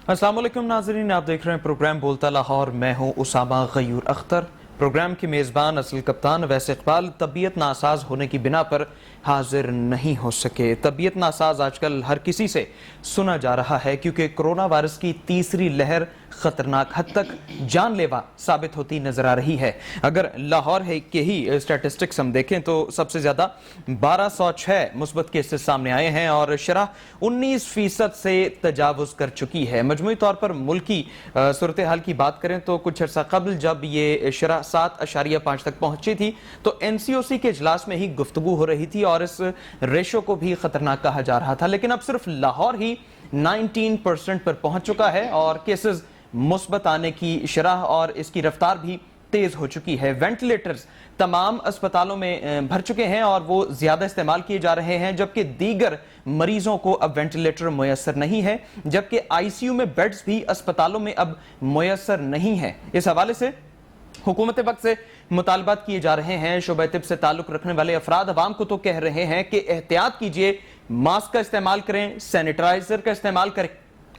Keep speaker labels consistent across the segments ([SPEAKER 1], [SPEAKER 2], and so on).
[SPEAKER 1] अस्सलाम वालेकुम नाज़रीन, आप देख रहे हैं प्रोग्राम बोलता लाहौर। मैं हूं उसामा गयूर अख्तर। प्रोग्राम के मेज़बान असल कप्तान वैस इकबाल तबीयत नासाज होने की बिना पर हाजिर नहीं हो सके। तबीयत नासाज आजकल हर किसी से सुना जा रहा है क्योंकि कोरोना वायरस की तीसरी लहर खतरनाक हद तक जानलेवा साबित होती नजर आ रही है। अगर लाहौर के ही स्टैटिस्टिक्स हम देखें तो सबसे ज्यादा 1206 मुस्बत केसेस सामने आए हैं और शरह 19% से तजावुज कर चुकी है। मजमूई तौर पर मुल्की सूरत हाल की बात करें तो कुछ अर्सा कबल जब ये शरह 7.5 तक पहुंची थी तो NCOC के इजलास में ही गुफ्तगू हो रही थी और इस रेशो को भी खतरनाक कहा जा रहा था। लेकिन अब सिर्फ लाहौर ही 19% पर पहुंच चुका है और केसेस मुस्बत आने की शरह और इसकी रफ्तार भी तेज हो चुकी है। वेंटिलेटर्स तमाम अस्पतालों में भर चुके हैं और वो ज्यादा इस्तेमाल किए जा रहे हैं, जबकि दीगर मरीजों को अब वेंटिलेटर मुयसर नहीं है, जबकि ICU में बेड्स भी अस्पतालों में अब मुयसर नहीं है। इस हवाले से हुकूमत वक्त से मुतालबात किए जा रहे हैं। शोबे तिब से ताल्लुक रखने वाले अफराद अवाम को तो कह रहे हैं कि एहतियात कीजिए, मास्क का इस्तेमाल करें, सैनिटाइजर का इस्तेमाल करें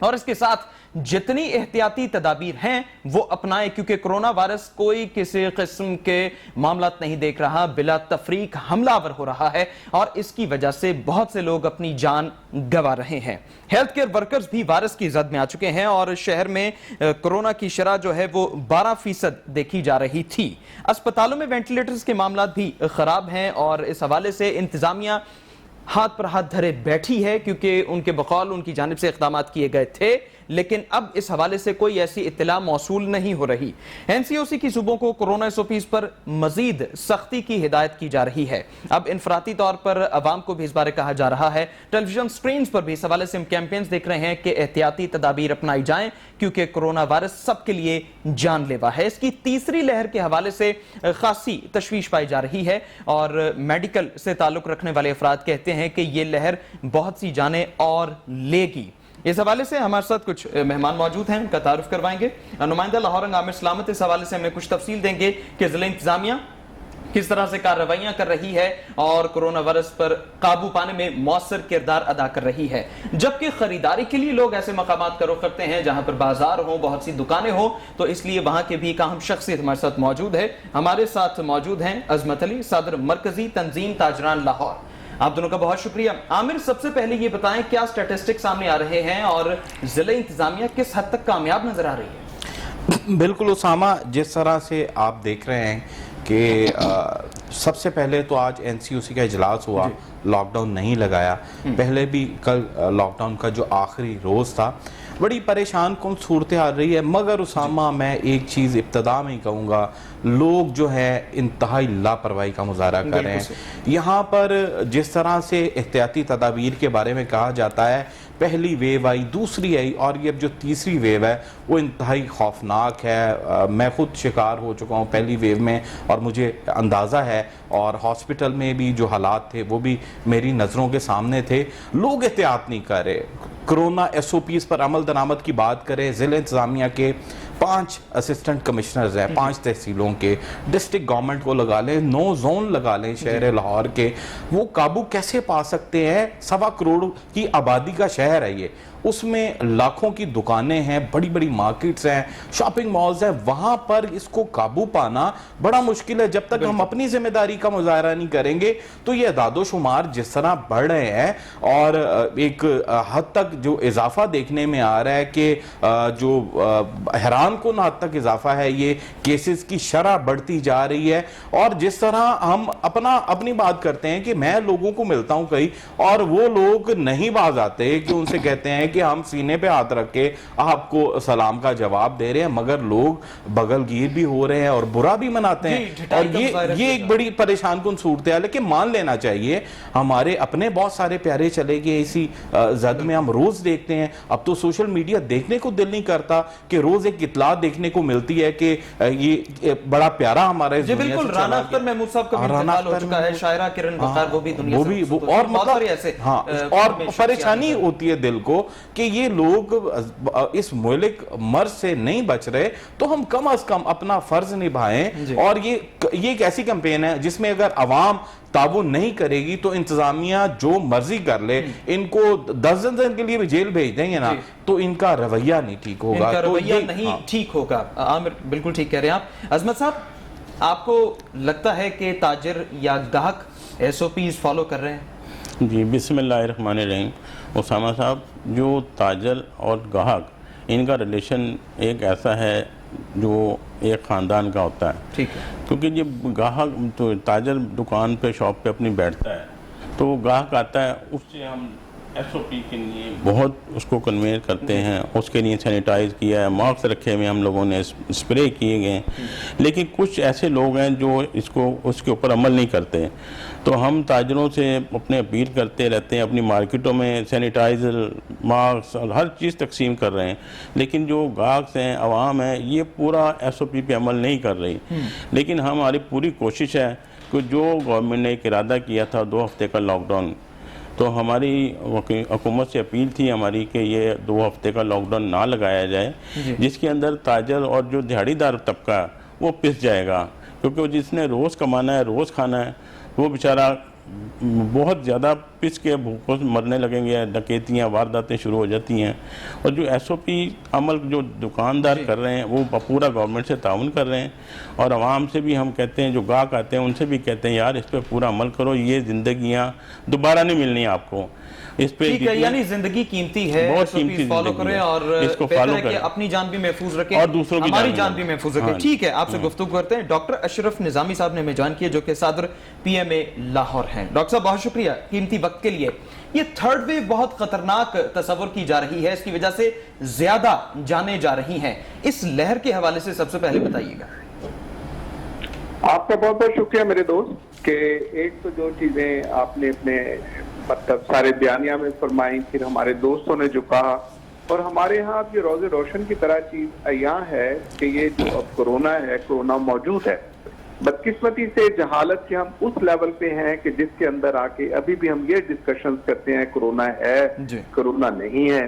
[SPEAKER 1] और इसके साथ जितनी एहतियाती तदाबीर हैं वो अपनाएं, क्योंकि कोरोना वायरस कोई किसी किस्म के मामला नहीं देख रहा, बिला तफरीक हमलावर हो रहा है और इसकी वजह से बहुत से लोग अपनी जान गंवा रहे हैं। हेल्थ केयर वर्कर्स भी वायरस की जद में आ चुके हैं और शहर में कोरोना की शरह जो है वो 12% देखी जा रही थी। अस्पतालों में वेंटिलेटर्स के मामला भी खराब हैं और इस हवाले से इंतजामिया हाथ पर हाथ धरे बैठी है, क्योंकि उनके बकौल उनकी जानिब से इक़दाम किए गए थे, लेकिन अब इस हवाले से कोई ऐसी इत्तला मौसूल नहीं हो रही। NCOC की सूबों को कोरोना SOPs पर मजीद सख्ती की हिदायत की जा रही है। अब इनफराती तौर पर अवाम को भी इस बारे कहा जा रहा है। टेलीविजन स्क्रीन पर भी इस हवाले से हम कैंपेन्स देख रहे हैं कि एहतियाती तदाबीर अपनाई जाएं, क्योंकि कोरोना वायरस सबके लिए जानलेवा है। इसकी तीसरी लहर के हवाले से खासी तशवीश पाई जा रही है और मेडिकल से ताल्लुक रखने वाले अफराद कहते हैं कि ये लहर बहुत सी जानें और लेगी। इस हवाले से हमारे साथ कुछ मेहमान मौजूद हैं, उनका तारुफ करवाएंगे। नुमाइंदा लाहौर आमिर सलामत इस हवाले से हमें कुछ तफसील देंगे कि जिला इंतजामिया किस तरह से कार्रवाइयां कर रही है और कोरोना वायरस पर काबू पाने में मौसर किरदार अदा कर रही है। जबकि खरीदारी के लिए लोग ऐसे मकामात का रुख करते हैं जहां पर बाजार हो, बहुत सी दुकानें हो, तो इसलिए वहां के भी अहम शख्सियत हमारे साथ मौजूद है। हमारे साथ मौजूद हैं अजमत अली, सदर मरकजी तंजीम ताजरान लाहौर। आप दोनों का बहुत शुक्रिया। आमिर, सबसे पहले ये बताएं क्या स्टैटिस्टिक्स सामने आ रहे हैं और जिला इंतजामिया किस हद तक कामयाब नजर आ रही है?
[SPEAKER 2] बिल्कुल उसामा, जिस तरह से आप देख रहे हैं कि सबसे पहले तो आज NCOC का इजलास हुआ, लॉकडाउन नहीं लगाया। पहले भी कल लॉकडाउन का जो आखिरी रोज़ था, बड़ी परेशान कौन सूरत आ रही है। मगर उसामा, मैं एक चीज़ इब्तदा में ही कहूँगा, लोग जो है इंतहाई लापरवाही का मुजाहरा कर रहे हैं। यहाँ पर जिस तरह से एहतियाती तदाबीर के बारे में कहा जाता है, पहली वेव आई, दूसरी आई और ये अब जो तीसरी वेव है वो इंतहाई खौफनाक है। मैं खुद शिकार हो चुका हूँ पहली वेव में और मुझे अंदाज़ा है, और हॉस्पिटल में भी जो हालात थे वो भी मेरी नज़रों के सामने थे। लोग एहतियात नहीं कर रहे। कोरोना SOPs पर अमल दरामद की बात करें, ज़िला इंतज़ामिया के 5 असिस्टेंट कमिश्नर्स हैं 5 तहसीलों के, डिस्ट्रिक्ट गवर्नमेंट को लगा लें, 9 जोन लगा लें शहर लाहौर के, वो काबू कैसे पा सकते हैं? 1.25 करोड़ की आबादी का शहर है ये, उसमें लाखों की दुकानें हैं, बड़ी बड़ी मार्केट्स हैं, शॉपिंग मॉल्स हैं, वहां पर इसको काबू पाना बड़ा मुश्किल है। जब तक हम अपनी जिम्मेदारी का मुजाहरा नहीं करेंगे तो ये अदादोशुमार जिस तरह बढ़ रहे हैं और एक हद तक जो इजाफा देखने में आ रहा है कि जो हैरान कुन हद तक इजाफा है, ये केसेस की शरह बढ़ती जा रही है। और जिस तरह हम अपनी बात करते हैं कि मैं लोगों को मिलता हूं कहीं और वो लोग नहीं बाज आते कि उनसे कहते हैं कि हम सीने पे हाथ रख के आपको सलाम का जवाब दे रहे हैं, मगर लोग बगलगीर भी हो रहे हैं और बुरा भी मनाते हैं। और ये एक बड़ी परेशान कुन सूरत है। लेकिन मान लेना चाहिए, हमारे अपने बहुत सारे प्यारे चले गए इसी जद में। हम रोज देखते हैं, अब तो सोशल मीडिया देखने को दिल नहीं करता कि रोज एक इतला देखने को मिलती है कि ये बड़ा प्यारा हमारा इस दुनिया से
[SPEAKER 1] राना अख्तर महमूद साहब का इंतकाल हो चुका है, शायरा किरण बखार वो भी दुनिया से,
[SPEAKER 2] और मतलब ऐसे और परेशानी होती है दिल को कि ये लोग इस मुल्क मर्ज से नहीं बच रहे, तो हम कम अज कम अपना फर्ज निभाएं। और ये एक ऐसी कैंपेन है जिसमें अगर अवाम ताबून नहीं करेगी तो इंतजामिया जो मर्जी कर ले, इनको 10 दिन के लिए भी जेल भेज देंगे ना, तो इनका रवैया नहीं ठीक होगा,
[SPEAKER 1] इनका
[SPEAKER 2] तो
[SPEAKER 1] रवैया नहीं ठीक होगा। आमिर, बिल्कुल ठीक कह रहे हैं आप। अजमत साहब, आपको लगता है कि ताजिर या ग्राहक SOPs फॉलो कर रहे हैं?
[SPEAKER 3] जी, बिस्मिल्लाहिर्रहमानिर्रहीम। उसामा साहब, जो ताजर और ग्राहक, इनका रिलेशन एक ऐसा है जो एक ख़ानदान का होता है।
[SPEAKER 1] ठीक है।
[SPEAKER 3] क्योंकि जब ग्राहक तो ताजर दुकान पे शॉप पे अपनी बैठता है, तो वो ग्राहक आता है, उससे हम SOP के लिए बहुत उसको कन्वे करते हैं, उसके लिए सैनिटाइज किया है, मास्क रखे हुए हम लोगों ने, स्प्रे किए गए। लेकिन कुछ ऐसे लोग हैं जो इसको उसके ऊपर अमल नहीं करते। तो हम ताजरों से अपने अपील करते रहते हैं, अपनी मार्केटों में सैनिटाइज़र, मास्क, हर चीज़ तकसीम कर रहे हैं, लेकिन जो ग्राहक हैं, आवाम है, ये पूरा SOP पे अमल नहीं कर रही। लेकिन हमारी पूरी कोशिश है कि जो गवर्नमेंट ने एक इरादा किया था 2 हफ्ते का लॉकडाउन, तो हमारी हुकूमत से अपील थी हमारी कि ये 2 हफ्ते का लॉकडाउन ना लगाया जाए, जिसके अंदर ताजर और जो दिहाड़ीदार तबका वो पिस जाएगा। क्योंकि जिसने रोज़ कमाना है, रोज़ खाना है, वो बेचारा बहुत ज़्यादा पिस के भूखों से मरने लगेंगे, डकैतियाँ, वारदातें शुरू हो जाती हैं। और जो SOP अमल जो दुकानदार कर रहे हैं, वो पूरा गवर्नमेंट से ताउन कर रहे हैं। और आवाम से भी हम कहते हैं, जो ग्राहक आते हैं उनसे भी कहते हैं, यार इस पर पूरा अमल करो, ये ज़िंदगियाँ दोबारा नहीं मिलनी आपको। इस पे
[SPEAKER 1] ठीक है, यानी जिंदगी कीमती है,
[SPEAKER 3] बहुत कीमती
[SPEAKER 1] फॉलो करें और
[SPEAKER 3] इसको फॉलो करें,
[SPEAKER 1] अपनी जान भी महफूज रखें
[SPEAKER 3] और दूसरों की
[SPEAKER 1] हमारी जान भी महफूज रखें।
[SPEAKER 3] हाँ।
[SPEAKER 1] ठीक है, आपसे गुफ्तगू करते हैं। डॉक्टर अशरफ निजामी साहब ने हमें जान किया, जो कि सदर PMA लाहौर हैं। डॉक्टर साहब, बहुत शुक्रिया कीमती वक्त के लिए। ये थर्ड वेव बहुत खतरनाक तस्वर की जा रही है, इसकी वजह से ज्यादा जाने जा रही हैं। इस लहर के हवाले से सबसे पहले बताइएगा।
[SPEAKER 4] आपका बहुत बहुत शुक्रिया मेरे दोस्त कि एक तो जो चीजें आपने अपने मतलब सारे बयानिया में फरमाई, फिर हमारे दोस्तों ने जो कहा, और हमारे यहाँ ये रोज़े रोशन की तरह चीज यहाँ है कि ये जो अब कोरोना है, कोरोना मौजूद है। बदकिस्मती से जहालत के हम उस लेवल पे हैं कि जिसके अंदर आके अभी भी हम ये डिस्कशन करते हैं कोरोना है, कोरोना नहीं है।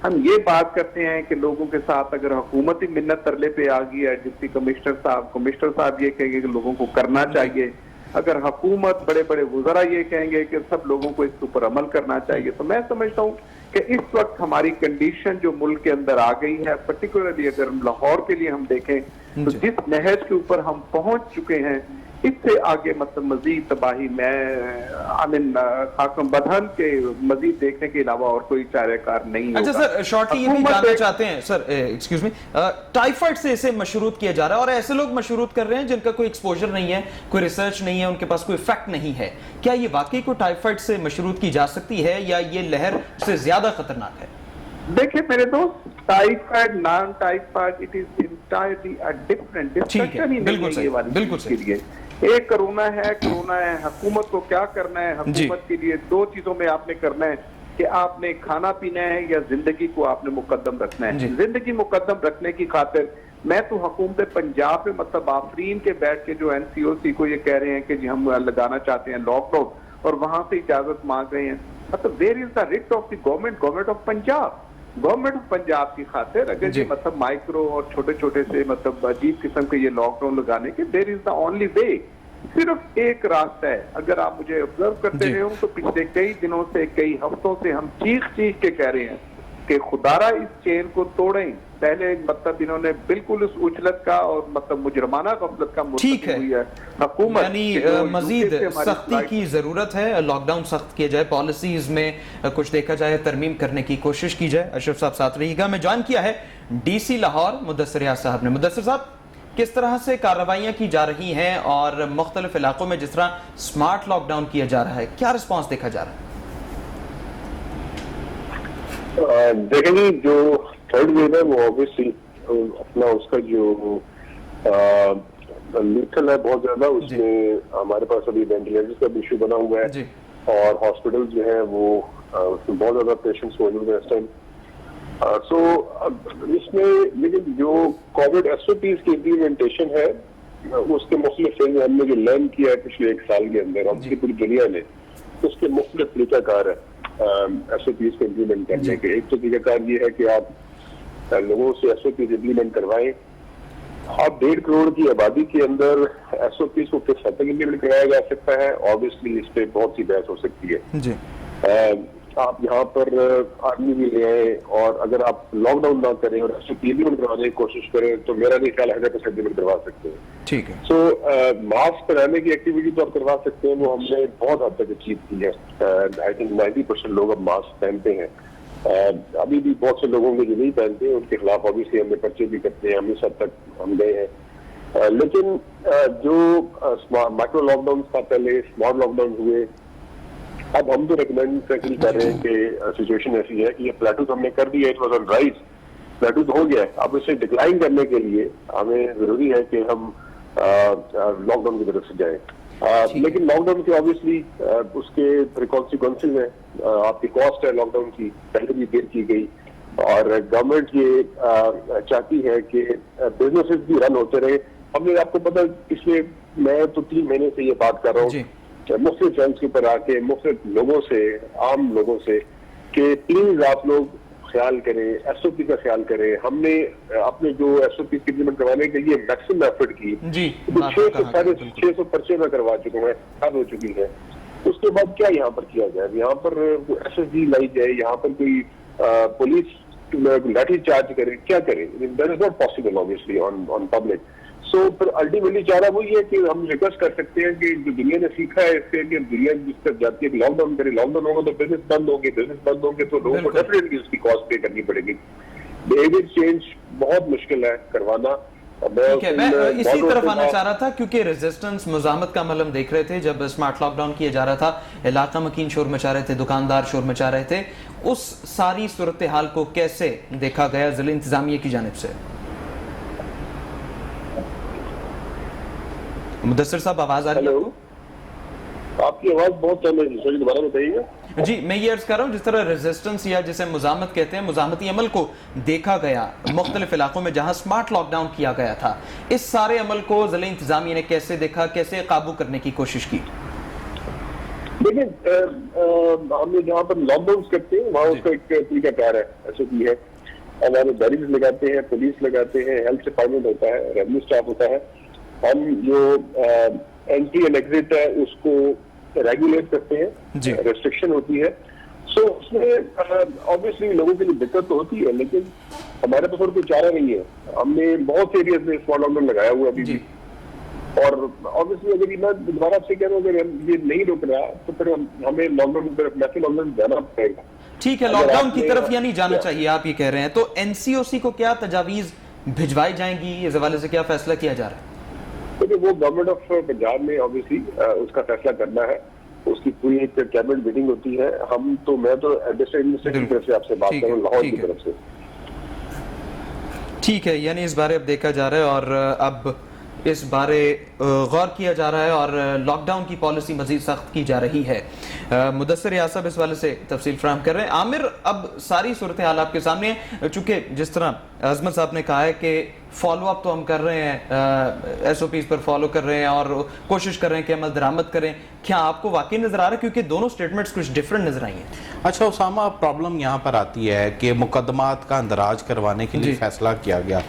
[SPEAKER 4] हम ये बात करते हैं कि लोगों के साथ अगर हुकूमत ही मिन्नत तरले पे आ गई है, डिप्टी कमिश्नर साहब ये कहेंगे कि लोगों को करना चाहिए, अगर हुकूमत, बड़े बड़े वज़रा ये कहेंगे कि सब लोगों को इसके ऊपर अमल करना चाहिए, तो मैं समझता हूँ कि इस वक्त हमारी कंडीशन जो मुल्क के अंदर आ गई है, पर्टिकुलरली अगर लाहौर के लिए हम देखें तो जिस नहज के ऊपर हम पहुंच चुके हैं, इससे आगे मतलब मजीद तबाही खाकम बदहन के मजीद देखने के अलावा और कोई चारेकार नहीं होगा।
[SPEAKER 1] अच्छा सर, शॉर्टली ये भी जानना चाहते हैं सर, एक्सक्यूज मी, टाइफाइड से इसे मशरूत किया जा रहा है, और ऐसे लोग मशरूत कर रहे हैं जिनका कोई एक्सपोजर नहीं है, कोई रिसर्च नहीं है, उनके पास कोई फैक्ट नहीं है। क्या ये वाकई को टाइफाइड से मशरूत की जा सकती है, या ये लहर से ज्यादा खतरनाक है?
[SPEAKER 4] देखिए मेरे दोस्त, typhoid, non typhoid, it is entirely a different discussion ही नहीं है ये वाली।
[SPEAKER 1] बिल्कुल सही।
[SPEAKER 4] एक कोरोना है, हुकूमत को क्या करना है, हुकूमत के लिए 2 चीजों में आपने करना है कि आपने खाना पीना है या जिंदगी को आपने मुकद्दम रखना है। जिंदगी मुकद्दम रखने की खातिर मैं तो हुकूमत पंजाब में मतलब आफरीन के बैठ के जो NCOC को ये कह रहे हैं कि जी हम लगाना चाहते हैं लॉकडाउन, और वहां से इजाजत मांग रहे हैं, मतलब where is the writ of the government of Punjab? Government of Punjab की खातिर अगर ये मतलब माइक्रो और छोटे छोटे से मतलब अजीब किस्म के ये लॉकडाउन लगाने के, there is the only way, सिर्फ एक रास्ता है। अगर आप मुझे ऑब्जर्व करते रहे हो तो पिछले कई दिनों से, कई हफ्तों से हम चीख के कह रहे हैं कि खुदारा इस चेन को तोड़ें। पहले मतलब इन्होंने बिल्कुल उस उजलत का और मतलब मुजरमाना गफलत का
[SPEAKER 1] ठीक है,
[SPEAKER 4] हुई है हुकूमत,
[SPEAKER 1] यानी मजीद सख्ती की जरूरत है, लॉकडाउन सख्त किया जाए, पॉलिसीज में कुछ देखा जाए, तरमीम करने की कोशिश की जाए। अशरफ साहब साथ रहिएगा। मैं ज्वाइन किया है DC लाहौर मुदस्सिर रियाज साहब ने। मुदस्सिर साहब, किस तरह से कार्रवाइयां की जा रही हैं, और मुख्तलिफ इलाकों में जिस तरह स्मार्ट लॉकडाउन किया जा रहा है, क्या रिस्पॉन्स देखा जा रहा है?
[SPEAKER 5] देखेंगे जो थर्ड वेव है वो ऑब्वियसली अपना उसका जो लीथल है बहुत ज्यादा, उसमें हमारे पास अभी वेंटिलेटर्स का इशू बना हुआ है, और हॉस्पिटल जो है वो उसमें बहुत ज्यादा पेशेंट्स मौजूद है इस टाइम। सो इसमें लेकिन जो कोविड SOPs की इम्प्लीमेंटेशन है उसके मुख्तलिफ फेज हमने जो लर्न किया है पिछले 1 साल के अंदर, हम पूरी दुनिया ने उसके मुख्तलिफ तरीकाकार है। SOPs को इम्प्लीमेंट करने के। एक तो तरीकाकार ये है कि आप लोगों से SOPs इम्प्लीमेंट करवाएं। आप 1.5 करोड़ की आबादी के अंदर SOPs को किस हद तक इम्प्लीमेंट कराया जा सकता है, ऑब्वियसली इस पे बहुत सी बहस हो सकती है
[SPEAKER 1] जी।
[SPEAKER 5] आप यहाँ पर आर्मी भी ले आए और अगर आप लॉकडाउन ना करें और SOP इम्प्लीमेंट करवाने की कोशिश करें तो मेरा नहीं ख्याल 100% इम्प्लीमेंट करवा सकते हैं।
[SPEAKER 1] ठीक है।
[SPEAKER 5] सो मास्क पहनाने की एक्टिविटी तो आप करवा सकते हैं, वो हमने बहुत हद तक अचीव की है। आई थिंक 90% लोग अब मास्क पहनते हैं। अभी भी बहुत से लोगों के जो नहीं पहनते हैं उनके खिलाफ ऑब्वियसली हमने पर्चे भी करते हैं, हम इस हद तक हम गए हैं। लेकिन जो माइक्रो लॉकडाउन था पहले, स्मॉल लॉकडाउन हुए, अब हम तो रिकमेंड कर रहे हैं कि सिचुएशन ऐसी है कि ये प्लेटू तो हमने कर दिया, इट वाज ऑन राइज, प्लेटू तो हो गया है। अब इसे डिक्लाइन करने के लिए हमें जरूरी है कि हम लॉकडाउन की तरफ से जाएं। लेकिन लॉकडाउन के ऑब्वियसली उसके कॉन्सिक्वेंसेज हैं, आपकी कॉस्ट है लॉकडाउन की, पहले भी बेयर की गई और गवर्नमेंट ये चाहती है कि बिजनेसेस भी रन होते रहे। हमने आपको पता पिछले मैं तो 3 महीने से ये बात कर रहा हूँ मुख्तलिफ चैनल्स के ऊपर आके मुख्तलिफ लोगों से, आम लोगों से, कि प्लीज आप लोग ख्याल करें, SOP का ख्याल करें। हमने अपने जो SOP इम्प्लीमेंट करवाने के लिए मैक्सिमम एफर्ट की, 600 पर्चे में करवा चुके हैं, हो चुकी है। उसके बाद क्या यहाँ पर किया जाए? यहाँ पर SSG लाई जाए, यहाँ पर कोई पुलिस लाठी चार्ज करे, क्या करे? That is not possible obviously on public. So फिर अल्टीमेटली चारा वही है कि हम रिक्वेस्ट कर सकते हैं कि जो दुनिया ने सीखा है इससे कि दुनिया जिस तरफ जाती है कि लॉकडाउन करे, लॉकडाउन होगा तो बिजनेस बंद होंगे तो लोगों को डेफिनेटली उसकी कॉस्ट पे करनी पड़ेगी। बिहेवियर चेंज बहुत मुश्किल है करवाना।
[SPEAKER 1] ठीक है, मैं इसी तरफ आना चाह रहा था क्योंकि रेजिस्टेंस मुजामत का अमल हम देख रहे थे जब स्मार्ट लॉकडाउन किया जा रहा था, इलाका मकीन शोर मचा रहे थे, दुकानदार शोर मचा रहे थे। उस सारी सूरत हाल को कैसे देखा गया जिला इंतजामिया की जानिब से? मुदस्सिर साहब आवाज आ रही है आपको?
[SPEAKER 5] आपकी आवाज बहुत कम है, दोबारा बताइएगा।
[SPEAKER 1] जी, मैं ये अर्ज कर रहा हूँ जिस तरह रेजिस्टेंस या जिसे मुजामत कहते हैं, मुजामती अमल को देखा गया मुख्तलिफ इलाकों में जहां स्मार्ट लॉकडाउन किया गया था, इस सारे अमल को जिला इंतजामिया ने कैसे देखा, कैसे काबू करने की कोशिश की?
[SPEAKER 5] देखिए, हमने जहाँ पर लॉकडाउन करते हैं वहाँ उसका एक तरीकाकार है, SOP है। हमारे बैरियर्स लगाते हैं, पुलिस लगाते हैं, हेल्थ डिपार्टमेंट होता है, रेवेन्यू स्टाफ होता है। हम जो एंट्री एंड एग्जिट है उसको रेगुलेट करते हैं, रेस्ट्रिक्शन होती है। सो उसमें ऑब्वियसली लोगों के लिए दिक्कत तो होती है, लेकिन हमारे पास और कोई चारा नहीं है। हमने बहुत एरियाज में स्मॉल लॉकडाउन लगाया हुआ अभी भी, और ऑब्वियसली अगर मैं दोबारा आपसे कह रहा हूँ अगर ये नहीं रुक रहा तो फिर हमें लॉकडाउन की तरफ, मैक्सिमम लॉकडाउन जाना पड़ेगा।
[SPEAKER 1] ठीक है, लॉकडाउन की तरफ या नहीं जाना चाहिए आप ये कह रहे हैं, तो NCOC को क्या तजावीज भिजवाई जाएंगी, इस हवाले से क्या फैसला किया जा रहा है?
[SPEAKER 5] क्योंकि वो गवर्नमेंट ऑफ पंजाब में ऑब्वियसली उसका फैसला करना है, उसकी पूरी एक कैबिनेट मीटिंग होती है। मैं तो डिस्ट्रिक्ट एडमिनिस्ट्रेशन की तरफ से आपसे बात कर रहा हूँ, लाहौर की तरफ से।
[SPEAKER 1] ठीक है, यानी इस बारे अब देखा जा रहा है और अब इस बारे गौर किया जा रहा है और लॉकडाउन की पॉलिसी मजीद सख्त की जा रही है। मुदस्सिर यासब इस वाले से तफसील फराहम कर रहे हैं। आमिर, अब सारी सूरत हाल आपके सामने है, चूंकि जिस तरह अजमत साहब ने कहा है कि फॉलो अप तो हम कर रहे हैं, SOPs पर फॉलो कर रहे हैं और कोशिश कर रहे हैं कि अमल दरामद करें, क्या आपको वाकई नजर आ रहा है? क्योंकि दोनों स्टेटमेंट्स कुछ डिफरेंट नजर आई हैं।
[SPEAKER 2] अच्छा उसामा, प्रॉब्लम यहाँ पर आती है कि मुकदमात का अंदराज करवाने के लिए फैसला किया गया।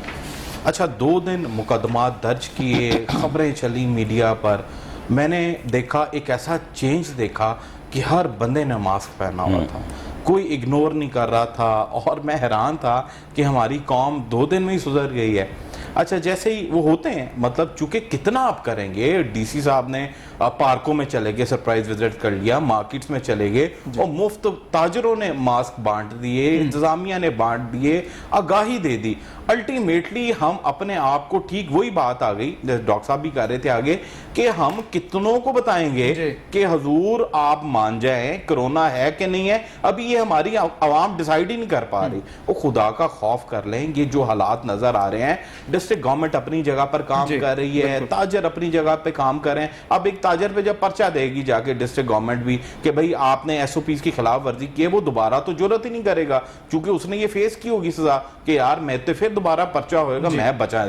[SPEAKER 2] अच्छा, 2 दिन मुकदमात दर्ज किए, खबरें चली मीडिया पर, मैंने देखा एक ऐसा चेंज देखा कि हर बंदे ने मास्क पहना हुआ था, कोई इग्नोर नहीं कर रहा था और मैं हैरान था कि हमारी कौम 2 दिन में ही सुधर गई है। अच्छा, जैसे ही वो होते हैं, मतलब चूंकि कितना आप करेंगे, DC साहब ने पार्कों में चले गए, सरप्राइज विजिट कर लिया, मार्केट्स में चले गए और मुफ्त ताजरों ने मास्क बांट दिए, इंतजामिया ने बांट दिए, आगाही दे दी। अल्टीमेटली हम अपने आप को, ठीक वही बात आ गई जैसे डॉक्टर साहब भी कह रहे थे आगे, कि हम कितनों को बताएंगे कि हजूर आप मान जाएं कोरोना है कि नहीं है। अभी ये हमारी आवाम डिसाइड ही नहीं कर पा रही। वो खुदा का खौफ कर लें, ये जो हालात नजर आ रहे हैं, डिस्ट्रिक्ट गवर्नमेंट अपनी जगह पर काम कर रही है, ताजर अपनी जगह पे काम कर रहे हैं। अब एक ताजर पे जब पर्चा देगी जाके डिस्ट्रिक्ट गवर्नमेंट भी कि भाई आपने SOPs की खिलाफ वर्जी की है, वो दोबारा तो जरूरत ही नहीं करेगा, क्योंकि उसने ये फेस की होगी सजा कि यार मैं तो फिर दोबारा पर्चा होएगा, मैं बचा।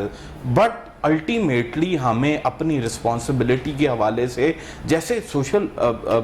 [SPEAKER 2] बट अल्टीमेटली हमें अपनी रिस्पॉन्सिबिलिटी के हवाले से, जैसे सोशल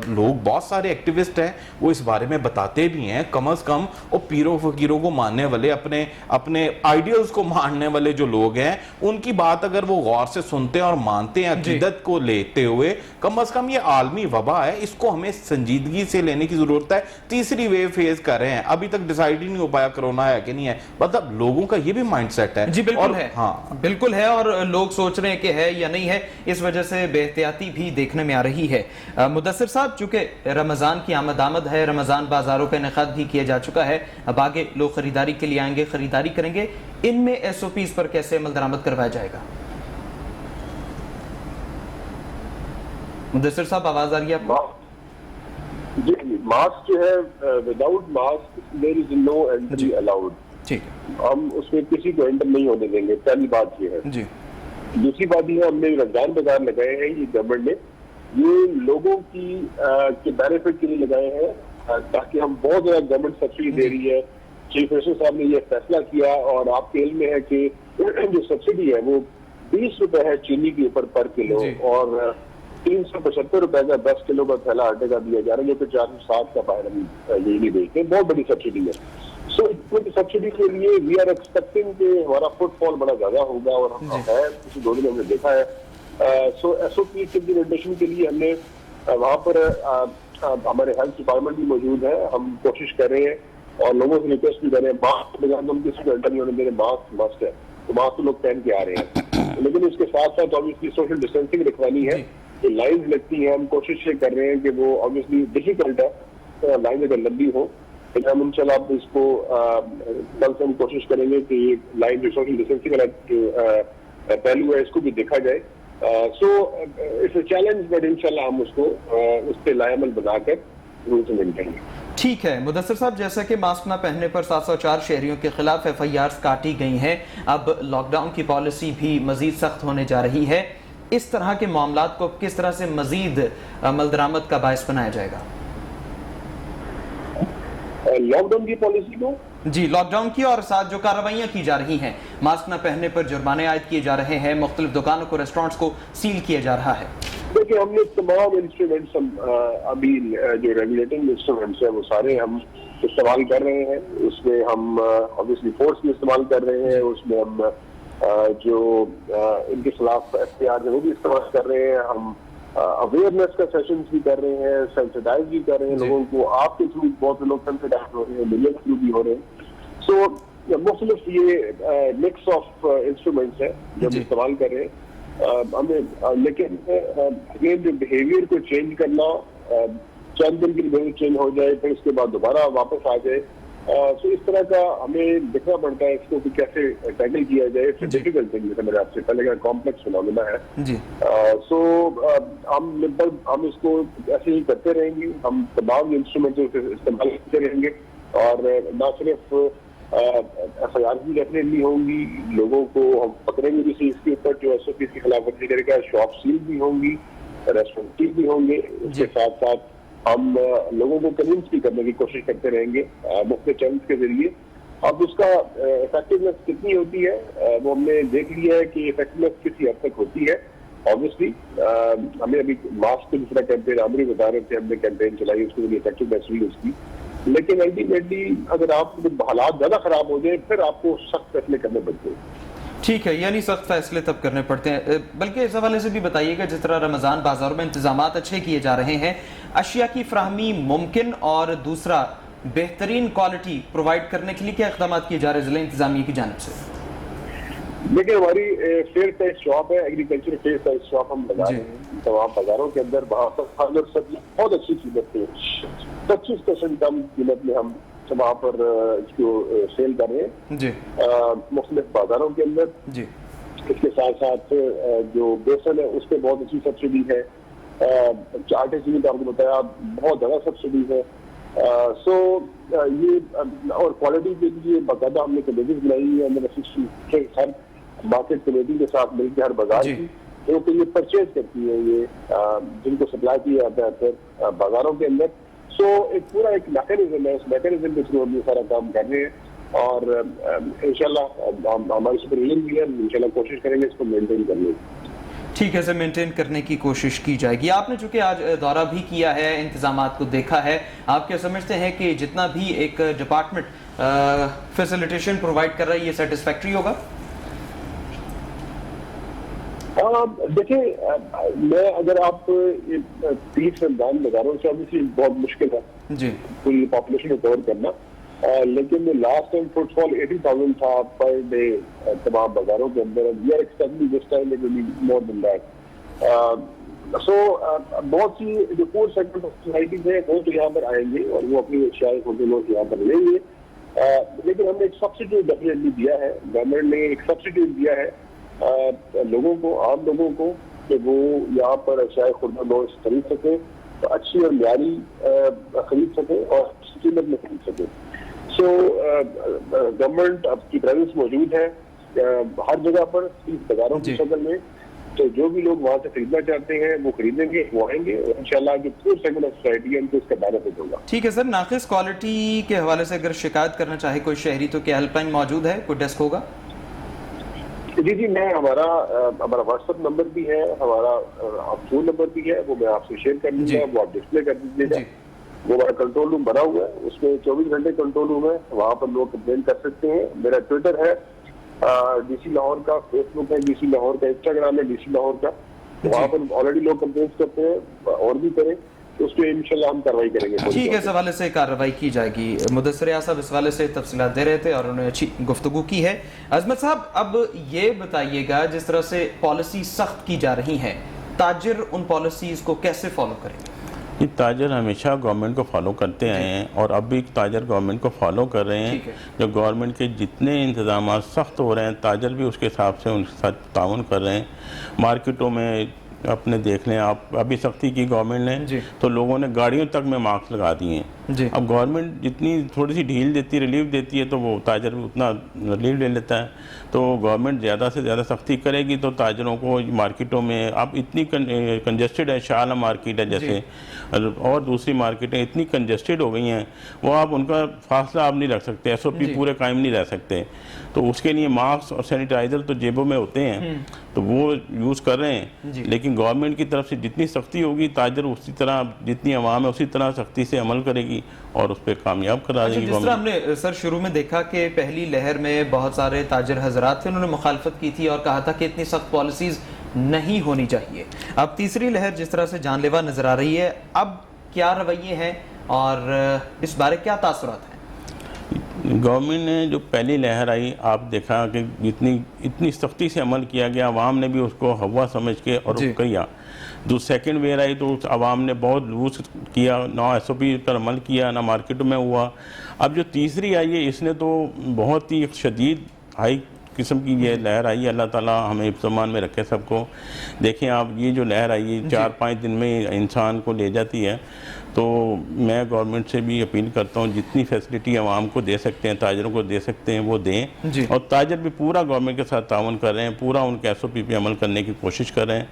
[SPEAKER 2] लोग बहुत सारे एक्टिविस्ट हैं वो इस बारे में बताते भी हैं, कम से कम वो पीरों फकीरों को मानने वाले, अपने अपने आइडियल्स को मानने वाले जो लोग हैं, उनकी बात अगर वो गौर से सुनते हैं और मानते हैं अकीदत को लेते हुए, कम से कम ये आलमी वबा है, इसको हमें संजीदगी से लेने की जरूरत है। तीसरी वेव फेस कर रहे हैं, अभी तक डिसाइड ही नहीं हो पाया कोरोना है कि नहीं है, मतलब लोगों का ये भी माइंडसेट है।
[SPEAKER 1] जी बिल्कुल है,
[SPEAKER 2] हाँ
[SPEAKER 1] बिल्कुल है, और लोग सोच रहे हैं कि है या नहीं है, इस वजह से बेहतियाती भी देखने में आ रही है। मुदस्सिर साहब, चूंकि रमजान की आमद है, रमजान बाजारों का इनेकाद भी किया जा चुका है, अब आगे लोग खरीदारी के लिए आएंगे, खरीदारी करेंगे, इनमें SOPs पर कैसे अमल दरामद करवाया जाएगा? मुदस्सिर साहब, आवाज आ रही है आपको?
[SPEAKER 5] जी, मास्क जो है, without mask there is no entry allowed.
[SPEAKER 1] ठीक,
[SPEAKER 5] हम उसमें किसी को एंटर नहीं होने देंगे, पहली बात ये है।
[SPEAKER 1] जी,
[SPEAKER 5] दूसरी बात ये, हमने रमजान बाजार लगाए हैं, ये गवर्नमेंट ने ये लोगों की के बेनिफिट के लिए लगाए हैं, ताकि हम बहुत ज्यादा गवर्नमेंट सब्सिडी दे रही है। चीफ मिनिस्टर साहब ने ये फैसला किया, और आपके इल्म में है कि जो सब्सिडी है वो 20 रुपए है चीनी के ऊपर पर किलो, और 375 रुपए का 10 किलो का थैला आटे का दिया जा रहा है, जो कि 460 का बाहर हम यही बेचते हैं। बहुत बड़ी सब्सिडी है। सो इतनी सब्सिडी के लिए वी आर एक्सपेक्टिंग कि हमारा फुटफॉल बड़ा ज्यादा होगा, और हम है पिछले 2 दिन हमने देखा है। सो SOP इम्प्लीमेंटेशन के लिए हमने वहाँ पर हमारे हेल्थ डिपार्टमेंट भी मौजूद है, हम कोशिश कर रहे हैं और लोगों से रिक्वेस्ट भी कर रहे हैं, मास्क बगैर हम किसी को एंटर नहीं होने दे रहे, मास्क मस्ट है, तो मास्क तो लोग पहन के आ रहे हैं। लेकिन इसके साथ साथ ऑब्वियसली सोशल डिस्टेंसिंग रखवानी है, लाइन लगती है, हम कोशिश ये कर रहे हैं कि वो ऑब्वियसली डिफिकल्ट है, तो लाइन अगर लंबी हो, लेकिन हम इंशाल्लाह इसको कल से हम कोशिश करेंगे कि लाइन जो सोशल डिस्टेंसिंग वाला जो पहलू है इसको भी देखा जाए। So it's a challenge, but इंशाल्लाह हम उसको उस पर लायमल बनाकर रूल्स में करेंगे।
[SPEAKER 1] ठीक है मुदस्सिर साहब, जैसा कि मास्क न पहनने पर 704 शहरियों के खिलाफ FIRs काटी गई हैं, अब लॉकडाउन की पॉलिसी भी मजीद सख्त होने जा रही है, इस तरह के मामलात को किस तरह से मजीद अमल दरामद का बायस बनाया जाएगा?
[SPEAKER 5] लॉकडाउन की पॉलिसी को
[SPEAKER 1] जी, लॉकडाउन की और साथ जो कार्रवाइयां की जा रही हैं, मास्क न पहनने पर जुर्माने आयद किए जा रहे हैं, मुख्तलिफ दुकानों को, रेस्टोरेंट्स को सील किया जा रहा है।
[SPEAKER 5] देखिए, हमने तमाम इंस्ट्रूमेंट्स अभी जो रेगुलेटिंग इंस्ट्रूमेंट्स है वो सारे हम इस्तेमाल कर रहे हैं। उसमें हम ऑब्वियसली फोर्स भी इस्तेमाल कर रहे हैं, उसमें हम जो इनके खिलाफ FIR है वो भी इस्तेमाल कर रहे हैं, हम अवेयरनेस का सेशंस भी कर रहे हैं, सेंसिटाइज भी कर रहे हैं लोगों को। आपके थ्रू बहुत से लोग सेंसिटाइज हो रहे हैं, मीडिया के थ्रू भी हो रहे हैं। सो मुख्तलिफ ये मिक्स ऑफ इंस्ट्रूमेंट्स है जो हम इस्तेमाल कर रहे हैं। हमें लेकिन अगेन जो बिहेवियर को चेंज करना, चंद दिन के लिए बिहेवियर चेंज हो जाए फिर उसके बाद दोबारा वापस आ जाए, सो इस तरह का हमें देखना पड़ता है इसको कि कैसे टैकल किया जाए। इट्स डिफिकल्ट थिंग, जैसे मैंने आपसे पहले का कॉम्प्लेक्स फिनोमेना है जी। सो हम इसको ऐसे ही करते रहेंगे, हम तमाम इंस्ट्रूमेंट इस्तेमाल करते रहेंगे, और न सिर्फ FIR भी डेफिनेटली होंगी, लोगों को हम पकड़ेंगे भी इसके ऊपर जो SOP की खिलाफ वर्जी करेगा, शॉप सील भी होंगी, रेस्टोरेंट सील भी होंगे। इसके साथ साथ हम लोगों को कन्विंस भी करने की कोशिश करते रहेंगे मुख्तलिफ चैनल्स के जरिए। अब उसका इफेक्टिवनेस कितनी होती है वो हमने देख लिया है कि इफेक्टिवनेस किसी हद तक होती है। ऑब्वियसली हमें अभी मास्क की दूसरा कैंपेन आमरी बता रहे थे, हमने कैंपेन चलाई, उसकी बड़ी इफेक्टिवनेस हुई उसकी। लेकिन अल्टीमेटली अगर आप हालात ज्यादा खराब हो जाए फिर आपको सख्त फैसले करने पड़ते हैं।
[SPEAKER 1] ठीक है, यानी सख्त फैसले तब करने पड़ते हैं। बल्कि इस हवाले से भी बताइएगा, जिस तरह रमजान बाजारों में इंतजामात अच्छे किए जा रहे हैं, अशिया की फ्राहमी मुमकिन, और दूसरा बेहतरीन क्वालिटी प्रोवाइड करने के लिए क्या इक़दाम किए जा रहे हैं जिला इंतजामिया की जानिब से? देखिए,
[SPEAKER 5] हमारी फेयर प्राइस शॉप है, एग्रीकल्चर फेयर प्राइस शॉप हम लगा रहे हैं तमाम बाजारों के अंदर। वहाँ पर सब्जी बहुत अच्छी कीमत पे 25% कम कीमत में हम वहाँ पर इसको सेल कर रहे हैं जी, मुख्तलिफ बाजारों के अंदर जी। इसके साथ साथ जो बेसन है उस पर बहुत अच्छी सब्सिडी है, आटे चीनी का आपको बताया बहुत ज्यादा सब्सिडी है। सो ये और क्वालिटी के लिए बाकायदा हमने कमेटीज बनाई है, हमने हर मार्केट कमेटी के साथ मिलकर हर बाजार की, क्योंकि ये परचेज करती है, ये जिनको सप्लाई किया जाता है फिर बाजारों के अंदर। सो एक पूरा एक मैकेनिज्म है, उस मैकेनिज्म के थ्रू हम ये सारा काम कर रहे हैं। और इंशाल्लाह हमारी सुपरविजन भी है, इंशाल्लाह कोशिश करेंगे इसको मेंटेन करने की।
[SPEAKER 1] ठीक है सर, मेंटेन करने की कोशिश की जाएगी। आपने चूंकि आज दौरा भी किया है, इंतजामात को देखा है, आप क्या समझते हैं कि जितना भी एक डिपार्टमेंट फैसिलिटेशन प्रोवाइड कर रहा है ये सेटिस्फैक्ट्री होगा?
[SPEAKER 5] देखिए, मैं अगर आप 30 रमजान बाजारों से ऑब्वियसली बहुत मुश्किल है
[SPEAKER 1] जी
[SPEAKER 5] पूरी पॉपुलेशन को कवर करना, लेकिन लास्ट टाइम फुटफॉल 80,000 था पर डे तमाम बाजारों के अंदर। We are expecting this time it will be more than that. So बहुत सी जो पूर सेगमेंट ऑफ सोसाइटीज है वो तो यहाँ पर आएंगे और वो अपनी शायद होटल लोग यहाँ पर लेंगे, लेकिन हमने एक सब्सिट्यूट डेफिनेटली दिया है, गवर्नमेंट ने एक सब्सिट्यूट दिया है लोगों को, आम लोगों को, कि वो यहाँ पर शायद खुर्दा गोश्त खरीद सके, तो अच्छी और म्यारी खरीद सके और कीमत में खरीद सके। सो गवर्नमेंट की प्रेजेंस मौजूद है हर जगह पर, बाजारों की शक्ल में, तो जो भी लोग वहाँ से खरीदना चाहते हैं वो खरीदेंगे, वो आएंगे, इंशाल्लाह जो पूरे सेगमेंट ऑफ सोसाइटी है उनको इसका बेनिफिट होगा।
[SPEAKER 1] ठीक है सर, नाकिस क्वालिटी के हवाले से अगर शिकायत करना चाहे कोई शहरी तो क्या हेल्पलाइन मौजूद है, कोई डेस्क होगा?
[SPEAKER 5] जी, मैं हमारा व्हाट्सएप नंबर भी है, हमारा फोन नंबर भी है, वो मैं आपसे शेयर कर दूंगा, वो आप डिस्प्ले कर दीजिएगा। वो हमारा कंट्रोल रूम बना हुआ है, उसमें 24 घंटे कंट्रोल रूम है, वहाँ पर लोग कंप्लेन कर सकते हैं। मेरा ट्विटर है डीसी लाहौर का, फेसबुक है डीसी लाहौर का, इंस्टाग्राम है डीसी लाहौर का, वहाँ पर ऑलरेडी लोग कंप्लेन करते हैं, और भी करें तो उस पर इंशाल्लाह हम कार्रवाई करेंगे।
[SPEAKER 1] ठीक है, इस हवाले से कार्रवाई की जाएगी। मुदस्सिर साहब इस हवाले से तफसीलात दे रहे थे और उन्होंने अच्छी गुफ्तगू की है। अजमत साहब, अब ये बताइएगा, जिस तरह से पॉलिसी सख्त की जा रही है, ताजिर उन पॉलिसीज को कैसे फॉलो करेंगे?
[SPEAKER 3] ये ताजर हमेशा गवर्नमेंट को फॉलो करते आए हैं और अब भी ताजर गवर्नमेंट को फॉलो कर रहे हैं। जो गवर्नमेंट के जितने इंतजाम सख्त हो रहे हैं, ताजर भी उसके हिसाब से उनके साथ ताउन कर रहे हैं। मार्केटों में अपने देख लें आप, अभी सख्ती की गवर्नमेंट ने, तो लोगों ने गाड़ियों तक में मास्क लगा दिए हैं। अब गवर्नमेंट जितनी थोड़ी सी ढील देती है, रिलीफ देती है, तो वो ताजर भी उतना रिलीफ ले लेता है। तो गवर्नमेंट ज़्यादा से ज़्यादा सख्ती करेगी तो ताजरों को मार्केटों में, अब इतनी कंजस्टेड है, शाला मार्केट है जैसे, और दूसरी मार्केटें इतनी कंजस्टेड हो गई हैं, वो आप उनका फासला आप नहीं रख सकते, SOP पूरे कायम नहीं रह सकते। तो उसके लिए मास्क और सैनिटाइज़र तो जेबों में होते हैं, तो वो यूज़ कर रहे हैं। लेकिन गवर्नमेंट की तरफ से जितनी सख्ती होगी, ताजर उसी तरह, जितनी आवाम है उसी तरह सख्ती से अमल करेगी और उस पर कामयाब करा देगी।
[SPEAKER 1] जिस तरह हमने सर शुरू में देखा कि पहली लहर में बहुत सारे ताजर हजरात थे, उन्होंने मुखालफत की थी और कहा था कि इतनी सख्त पॉलिसीज नहीं होनी चाहिए। अब तीसरी लहर जिस तरह से जानलेवा नजर आ रही है, अब क्या रवैये हैं और इस बारे क्या तासुरात हैं?
[SPEAKER 3] गवर्नमेंट ने जो पहली लहर आई, आप देखा कि इतनी सख्ती से अमल किया गया, आवाम ने भी उसको हवा समझ के और किया। जो सेकंड वेव आई तो आवाम ने बहुत लूज किया, ना SOP पर अमल किया, ना मार्केटों में हुआ। अब जो तीसरी आई है, इसने तो बहुत ही शदीद हाई किस्म की ये लहर आई है। अल्लाह ताला हमें इफ्तमान में रखे सबको। देखें आप, ये जो लहर आई है 4-5 दिन में इंसान को ले जाती है। तो मैं गवर्नमेंट से भी अपील करता हूँ, जितनी फैसिलिटी आवाम को दे सकते हैं, ताजरों को दे सकते हैं, वो दें। और ताजर भी पूरा गवर्नमेंट के साथ ताउन कर रहे हैं, पूरा उनके SOP पे अमल करने की कोशिश कर रहे हैं।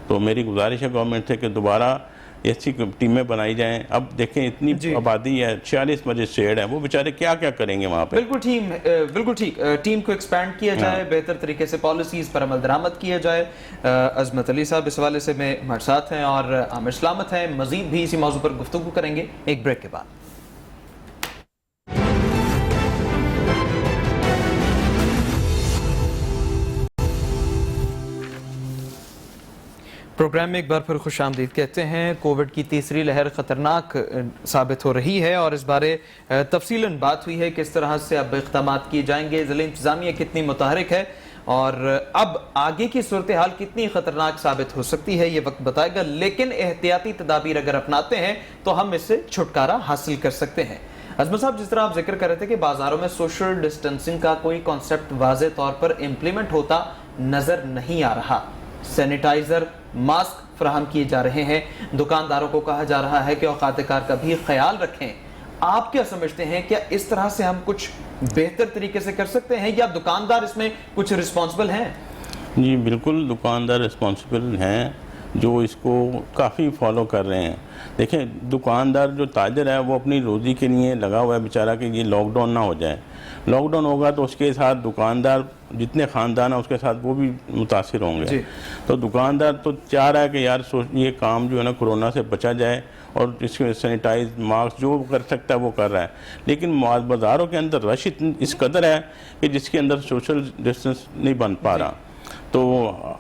[SPEAKER 3] तो मेरी गुजारिश है गवर्नमेंट से कि दोबारा ऐसी टीमें बनाई जाएं। अब देखें, इतनी आबादी है, 46 मजिस्ट्रेट हैं, वो बेचारे क्या क्या करेंगे वहाँ पे।
[SPEAKER 1] बिल्कुल ठीक, टीम को एक्सपैंड किया जाए, बेहतर तरीके से पॉलिसीज पर अमल दरामद किया जाए। अजमत अली साहब इस हवाले से में हमारे साथ हैं और आमिर सलामत हैं। मजीद भी इसी मौजू पर गुफ्तगू करेंगे एक ब्रेक के बाद। प्रोग्राम में एक बार फिर खुश आमदीद कहते हैं। कोविड की तीसरी लहर ख़तरनाक साबित हो रही है और इस बारे तफसीलन बात हुई है किस तरह से अब इक़दाम किए जाएंगे, ज़िला इंतज़ामिया कितनी मुतहरिक है और अब आगे की सूरत हाल कितनी ख़तरनाक साबित हो सकती है, ये वक्त बताएगा। लेकिन एहतियाती तदाबीर अगर अपनाते हैं तो हम इससे छुटकारा हासिल कर सकते हैं। अजमत साहब, जिस तरह आप जिक्र कर रहे थे कि बाज़ारों में सोशल डिस्टेंसिंग का कोई कॉन्सेप्ट वाज़े तौर पर इम्प्लीमेंट होता नज़र नहीं आ रहा, सैनिटाइज़र, मास्क फराहम किए जा रहे हैं, दुकानदारों को कहा जा रहा है कि औकात-ए-कार का भी ख्याल रखें। आप क्या समझते हैं, क्या इस तरह से हम कुछ बेहतर तरीके से कर सकते हैं या दुकानदार इसमें कुछ रिस्पॉन्सिबल हैं?
[SPEAKER 3] जी बिल्कुल, दुकानदार रिस्पॉन्सिबल हैं। जो इसको काफ़ी फॉलो कर रहे हैं। देखें, दुकानदार जो ताजर है वो अपनी रोज़ी के लिए लगा हुआ है बेचारा कि ये लॉकडाउन ना हो जाए। लॉकडाउन होगा तो उसके साथ दुकानदार जितने ख़ानदान हैं उसके साथ वो भी मुतासिर होंगे। तो दुकानदार तो चाह रहा है कि यार ये काम जो है ना कोरोना से बचा जाए और इसके सैनिटाइज मास्क जो कर सकता है वो कर रहा है। लेकिन बाज़ारों के अंदर रश इस कदर है कि जिसके अंदर सोशल डिस्टेंस नहीं बन पा रहा। तो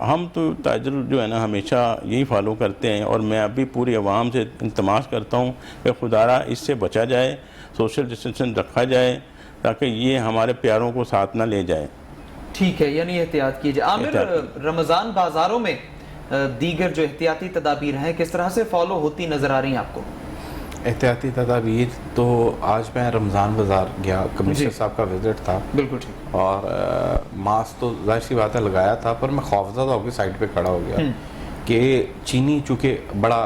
[SPEAKER 3] हम तो ताजर जो है ना हमेशा यही फॉलो करते हैं और मैं अभी पूरी आवाम से इल्तमास करता हूँ कि खुदारा इससे बचा जाए, सोशल डिस्टेंसिंग रखा जाए ताकि ये हमारे प्यारों को साथ ना ले जाए।
[SPEAKER 1] ठीक है, यानी एहतियात कीजिए। आमिर, रमज़ान बाज़ारों में दीगर जो एहतियाती तदाबीर हैं किस तरह से फॉलो होती नज़र आ रही हैं आपको?
[SPEAKER 2] एहतियाती तदाबीर तो आज मैं रमज़ान बाज़ार गया, कमिश्नर साहब का विज़िट था।
[SPEAKER 1] बिल्कुल ठीक।
[SPEAKER 2] और मास्क तो जाहिर सी बात है लगाया था, पर मैं खौफज़दा होकर साइड पे खड़ा हो गया कि चीनी चूँकि बड़ा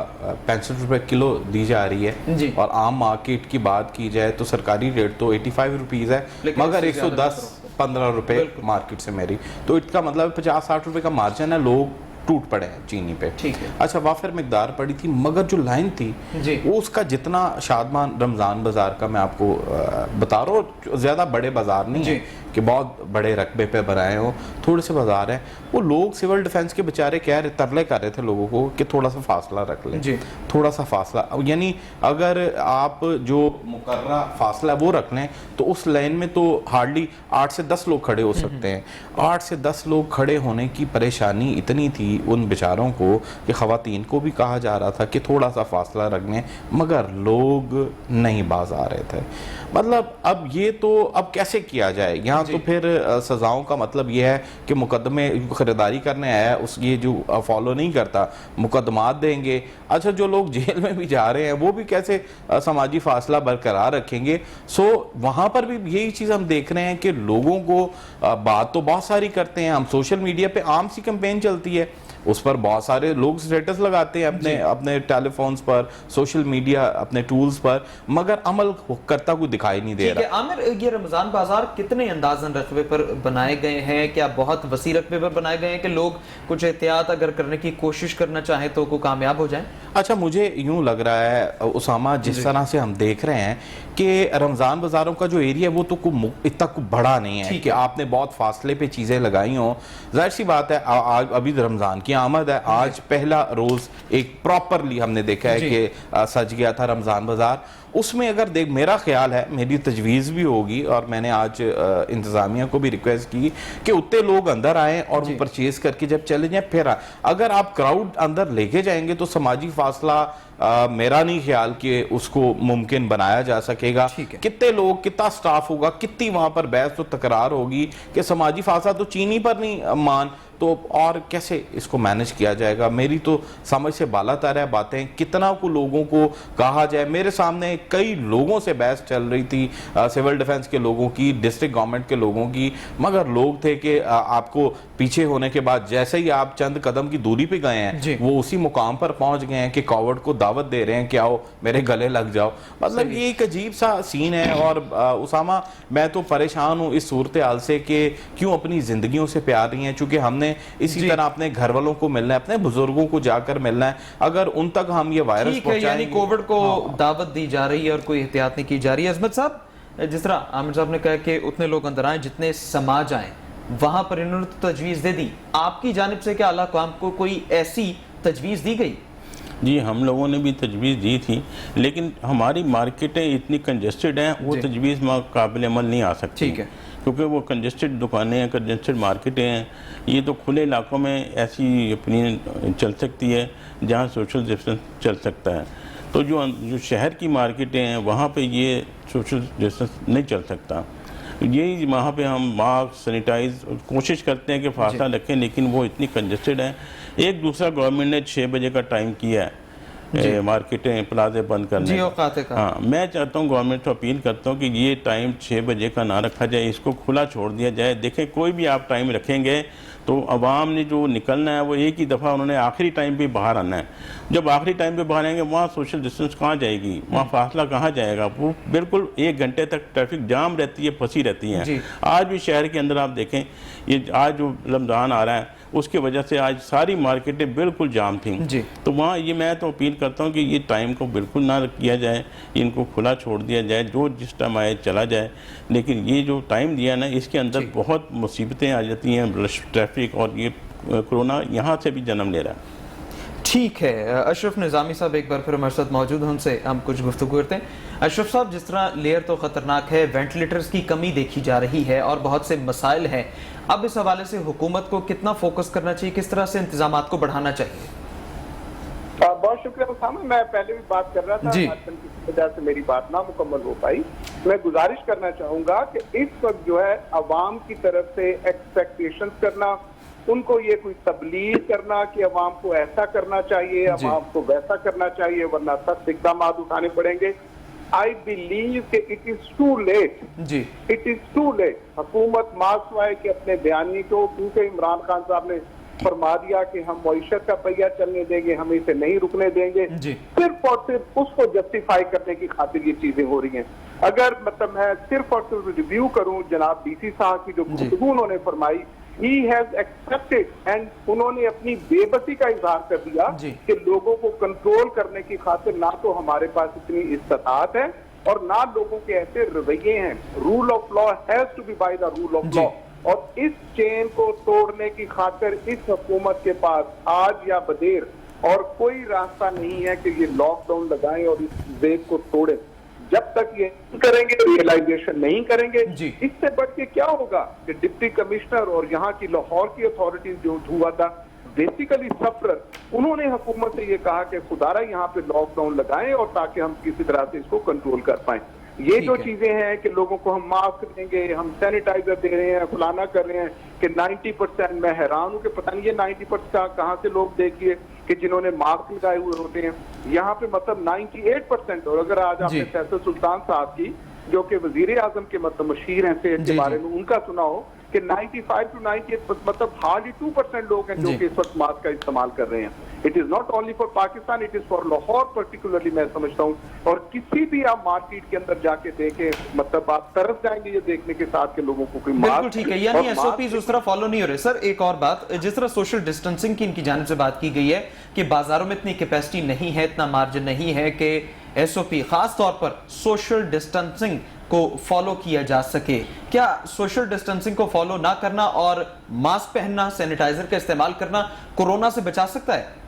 [SPEAKER 2] 65 रुपये किलो दी जा रही है और आम मार्केट की बात की जाए तो सरकारी रेट तो 85 रुपीज़ है, मगर 110-15 रुपये मार्केट से मेरी, तो इसका मतलब 50-60 रुपये का मार्जिन है, लोग टूट पड़े हैं चीनी पे।
[SPEAKER 1] ठीक है।
[SPEAKER 2] अच्छा, वाफिर मिकदार पड़ी थी, मगर जो लाइन थी वो उसका जितना शादमान रमज़ान बाज़ार का मैं आपको बता रहा हूँ, ज़्यादा बड़े बाज़ार नहीं है कि बहुत बड़े रकबे पे बनाए हो, थोड़े से बाज़ार हैं। वो लोग सिविल डिफेंस के बेचारे कह रहे, तरले कर रहे थे लोगों को कि थोड़ा सा फासला रख लें, थोड़ा सा फासला, यानी अगर आप जो मुकर्रा फासला वो रख लें तो उस लाइन में तो हार्डली 8 से 10 लोग खड़े हो सकते हैं। 8 से 10 लोग खड़े होने की परेशानी इतनी थी उन बेचारों को कि ख़वातीन को भी कहा जा रहा था कि थोड़ा सा फासला रख लें, मगर लोग नहीं बाज आ रहे थे। मतलब अब ये तो अब कैसे किया जाए यहाँ, तो फिर सज़ाओं का मतलब ये है कि मुकदमे ख़रीदारी करने आया उस ये जो फॉलो नहीं करता मुकदमात देंगे। अच्छा, जो लोग जेल में भी जा रहे हैं वो भी कैसे समाजी फासला बरकरार रखेंगे? सो वहाँ पर भी यही चीज़ हम देख रहे हैं कि लोगों को बात तो बहुत सारी करते हैं, हम सोशल मीडिया पे आम सी कैंपेन चलती है, उस पर बहुत सारे लोग स्टेटस लगाते हैं अपने अपने टेलीफोन्स पर, सोशल मीडिया अपने टूल्स पर, मगर अमल करता कोई दिखाई नहीं दे रहा।
[SPEAKER 1] आमिर, ये रमज़ान बाजार कितने अंदाजन रकबे पर बनाए गए हैं? क्या बहुत वसी रकबे पर बनाए गए हैं कि लोग कुछ एहतियात अगर करने की कोशिश करना चाहें तो को कामयाब हो जाएं?
[SPEAKER 2] अच्छा, मुझे यूं लग रहा है उसामा, जिस तरह से हम देख रहे हैं कि रमज़ान बाज़ारों का जो एरिया है वो तो इतना बड़ा नहीं है कि आपने बहुत फासले पे चीज़ें लगाई हों। जाहिर सी बात है अभी रमज़ान की आमद है, आज पहला रोज़ एक प्रॉपरली हमने देखा है कि सज गया था रमज़ान बाज़ार। उसमें अगर देख, मेरा ख्याल है, मेरी तजवीज़ भी होगी और मैंने आज इंतज़ामिया को भी रिक्वेस्ट की कि उतने लोग अंदर आएँ और वो परचेज़ करके जब चले जाएँ फिर आए। अगर आप क्राउड अंदर लेके जाएंगे तो समाजी फासला मेरा नहीं ख्याल कि उसको मुमकिन बनाया जा सकेगा। कितने लोग, कितना स्टाफ होगा, कितनी वहाँ पर बहस तो तकरार होगी कि समाजी फासला तो चीनी पर नहीं मान, तो और कैसे इसको मैनेज किया जाएगा? मेरी तो समझ से बालातर है बातें, कितना को लोगों को कहा जाए। मेरे सामने कई लोगों से बहस चल रही थी, सिविल डिफेंस के लोगों की, डिस्ट्रिक्ट गवर्नमेंट के लोगों की, मगर लोग थे कि आपको पीछे होने के बाद जैसे ही आप चंद कदम की दूरी पे गए हैं वो उसी मुकाम पर पहुंच गए हैं कि कोविड को दावत दे रहे हैं कि आओ मेरे गले लग जाओ। मतलब ये एक अजीब सा सीन है। और उसामा, मैं तो परेशान हूँ इस सूरत हाल से कि क्यों अपनी जिंदगियों से प्यार नहीं है, चूंकि हमने इसी तरह अपने घर वालों को मिलना है, अपने बुजुर्गों को जाकर मिलना है, अगर उन तक हम ये वायरस पहुंचाएंगे,
[SPEAKER 1] यानी कोविड को दावत दी जा रही है और कोई एहतियात नहीं की जा रही है। अजमत साहब, जिस तरह आमिर साहब ने कहा कि उतने लोग अंदर आए जितने समाज आए, वहां पर इन्होंने तो तजवीज़ दे दी, आपकी जानिब से क्या आला कौम को कोई ऐसी तजवीज़ दी गई?
[SPEAKER 3] जी, हम लोगों ने भी तजवीज़ दी थी, लेकिन हमारी मार्केटें इतनी कंजेस्टेड हैं, वो तजवीज़ काबिल अमल नहीं आ सकती।
[SPEAKER 1] ठीक है,
[SPEAKER 3] क्योंकि वो कंजेस्टेड दुकानें हैं, कंजेस्टेड मार्केटें हैं। ये तो खुले इलाकों में ऐसी ओपिनियन चल सकती है जहाँ सोशल डिस्टेंस चल सकता है। तो जो शहर की मार्केटें हैं वहाँ पे ये सोशल डिस्टेंस नहीं चल सकता। यही वहाँ पे हम मास्क, सैनिटाइज कोशिश करते हैं कि फासला रखें, लेकिन वो इतनी कंजेस्टेड है। एक दूसरा गवर्नमेंट ने 6 बजे का टाइम किया है, मार्केटें प्लाजे बंद करने
[SPEAKER 1] जी,
[SPEAKER 3] का।
[SPEAKER 1] औकात का।
[SPEAKER 3] हाँ, मैं चाहता हूँ, गवर्नमेंट को अपील करता हूँ कि ये टाइम 6 बजे का ना रखा जाए, इसको खुला छोड़ दिया जाए। देखें, कोई भी आप टाइम रखेंगे तो अवाम ने जो निकलना है वो एक ही दफ़ा उन्होंने आखिरी टाइम पे बाहर आना है। जब आखिरी टाइम पे बाहर आएंगे वहाँ सोशल डिस्टेंस कहाँ जाएगी, वहाँ फासला कहाँ जाएगा? वो बिल्कुल 1 घंटे तक ट्रैफिक जाम रहती है, फंसी रहती है। आज भी शहर के अंदर आप देखें, ये आज जो रमज़ान आ रहा है उसकी वजह से आज सारी मार्केटें बिल्कुल जाम थी। तो वहाँ ये मैं तो अपील करता हूँ कि ये टाइम को बिल्कुल ना किया जाए, इनको खुला छोड़ दिया जाए, जो जिस टाइम आए चला जाए। लेकिन ये जो टाइम दिया ना, इसके अंदर बहुत मुसीबतें आ जाती हैं, ट्रैफिक, और ये कोरोना यहाँ से भी जन्म ले रहा है।
[SPEAKER 1] ठीक है, अशरफ निज़ामी साहब एक बार फिर हमारे साथ मौजूद हैं, उनसे हम कुछ गुफ्तगू करते हैं। अशरफ साहब, जिस तरह लेयर तो ख़तरनाक है, वेंटिलेटर्स की कमी देखी जा रही है और बहुत से मसाइल हैं, अब इस हवाले से हुकूमत को कितना फोकस करना चाहिए, किस तरह से इंतजामात को बढ़ाना चाहिए?
[SPEAKER 4] बहुत शुक्रिया उसामा। मैं पहले भी बात कर रहा था, किसी वजह से मेरी बात ना मुकम्मल हो पाई। मैं गुजारिश करना चाहूंगा कि इस वक्त जो है अवाम की तरफ से एक्सपेक्टेशंस करना, उनको ये कोई तबलीग करना कि अवाम को ऐसा करना चाहिए, अवाम को वैसा करना चाहिए, वरना सख्त इक़दाम उठाने पड़ेंगे। आई बिलीव कि इट इज टू लेट जी, इट इज टू लेट। हुकूमत मास्वाए कि अपने बयानी को, क्योंकि इमरान खान साहब ने फरमा दिया कि हम मईशत का पहिया चलने देंगे, हम इसे नहीं रुकने देंगे, सिर्फ और सिर्फ उसको जस्टिफाई करने की खातिर ये चीजें हो रही हैं। अगर मतलब मैं सिर्फ और सिर्फ रिव्यू करूं जनाब डीसी साहब की जो गुफ्तगू उन्होंने फरमाई, he has accepted and उन्होंने अपनी बेबसी का इजहार कर दिया कि लोगों को कंट्रोल करने की खातिर ना तो हमारे पास इतनी इस्तात है और ना लोगों के ऐसे रवैये हैं। Rule of law has to be by the rule of law, और इस चेन को तोड़ने की खातिर इस हुकूमत के पास आज या बदेर और कोई रास्ता नहीं है कि ये लॉकडाउन लगाएं और इस वेग को तोड़ें। जब तक ये करेंगे, रियलाइजेशन नहीं करेंगे, इससे बढ़ के क्या होगा कि डिप्टी कमिश्नर और यहाँ की लाहौर की अथॉरिटीज जो हुआ था, बेसिकली सफरर, उन्होंने हुकूमत से ये कहा कि खुदारा यहाँ पे लॉकडाउन लगाएं और ताकि हम किसी तरह से इसको कंट्रोल कर पाएं। ये जो चीजें हैं कि लोगों को हम मास्क देंगे, हम सैनिटाइजर दे रहे हैं, फलाना कर रहे हैं कि 90%, मैं हैरान हूं कि पता नहीं ये 90% कहाँ से लोग देखिए कि जिन्होंने मास्क लगाए हुए होते हैं, यहाँ पे मतलब 98%। और अगर आज आपने फैसल सुल्तान साहब की, जो कि वजीर आजम के मतलब मशीर हैं सेहत के बारे में, उनका सुना हो कि 95 to 98 मतलब हार्डली 2% लोग हैं जो कि इस वक्त मास्क का इस्तेमाल कर रहे हैं। It is not only for Pakistan, it is for Lahore particularly, मैं समझता हूँ। और किसी भी आप मार्केट के अंदर जाके देखें, मतलब आप तरस जाएंगे ये देखने के साथ के लोगों को कोई
[SPEAKER 1] बिल्कुल ठीक है, यानी एसओपीज उस तरह फॉलो नहीं हो रहे। सर एक और बात, जिस तरह सोशल डिस्टेंसिंग की इनकी जानिब से बात की गई है कि बाजारों में इतनी कैपेसिटी नहीं है, इतना मार्जिन नहीं है कि एसओपी खास तौर पर सोशल डिस्टेंसिंग को फॉलो किया जा सके, क्या सोशल डिस्टेंसिंग को फॉलो ना करना और मास्क पहनना, सैनिटाइजर का इस्तेमाल करना कोरोना से बचा सकता है?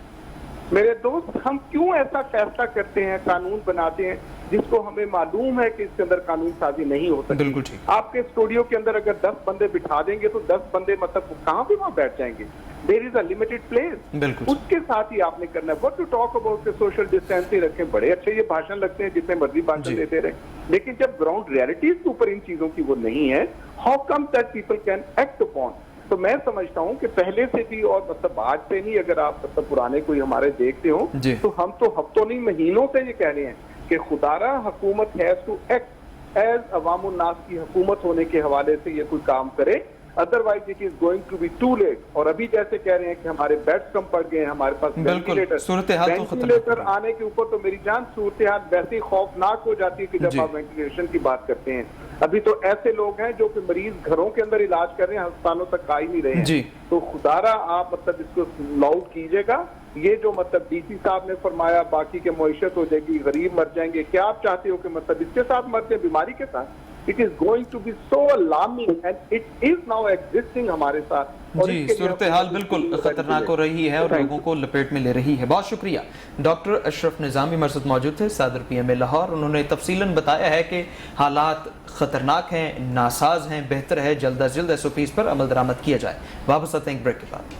[SPEAKER 4] मेरे दोस्त, हम क्यों ऐसा फैसला करते हैं, कानून बनाते हैं जिसको हमें मालूम है कि इसके अंदर कानून साजी नहीं हो सकती?
[SPEAKER 1] बिल्कुल ठीक।
[SPEAKER 4] आपके स्टूडियो के अंदर अगर 10 बंदे बिठा देंगे तो 10 बंदे मतलब कहाँ पे वहां बैठ जाएंगे? There is a limited place. उसके साथ ही आपने करना है। What to talk about social distancing रखें, बड़े अच्छे ये भाषण लगते हैं, जितने मर्जी भाषण देते रहे, लेकिन जब ग्राउंड रियलिटीज के ऊपर इन चीजों की वो नहीं है, how come that people can act upon? तो मैं समझता हूं कि पहले से भी, और मतलब आज से नहीं, अगर आप मतलब पुराने कोई हमारे देखते हो तो हम तो हफ्तों नहीं महीनों से ये कह रहे हैं कि खुदारा हुकूमत हैज टू एक्ट एज अवामुन नास की हुकूमत होने के हवाले से ये कोई काम करे, otherwise it is going to be too late. और अभी जैसे कह रहे हैं कि हमारे बेड्स कम पड़ गए हैं, हमारे पास वेंटिलेटर आने के ऊपर तो मेरी जान सूरत हाल वैसे ही खौफनाक हो जाती है कि जब आप वेंटिलेशन की बात करते हैं। अभी तो ऐसे लोग हैं जो कि मरीज घरों के अंदर इलाज कर रहे हैं, अस्पतालों तक आ ही नहीं रहे हैं। तो खुदारा आप मतलब इसको लाउड कीजिएगा। ये जो मतलब डीसी साहब ने फरमाया बाकी के मईशत हो जाएगी, गरीब मर जाएंगे, क्या आप चाहते हो कि मतलब इसके साथ मर जाए, बीमारी के साथ? It is going to be so alarming and it is now existing हमारे साथ।
[SPEAKER 1] जी, सूरत हाल बिल्कुल खतरनाक हो रही है और लोगों को लपेट में ले रही है। बहुत शुक्रिया। डॉक्टर अशरफ निज़ामी हमारे साथ मौजूद थे, सदर पीएमए लाहौर। उन्होंने तफसीलन बताया है कि हालात खतरनाक हैं, नासाज हैं, बेहतर है जल्द अज जल्द एसओपीज पर अमल दरामद किया जाए। वापस आते हैं ब्रेक के बाद।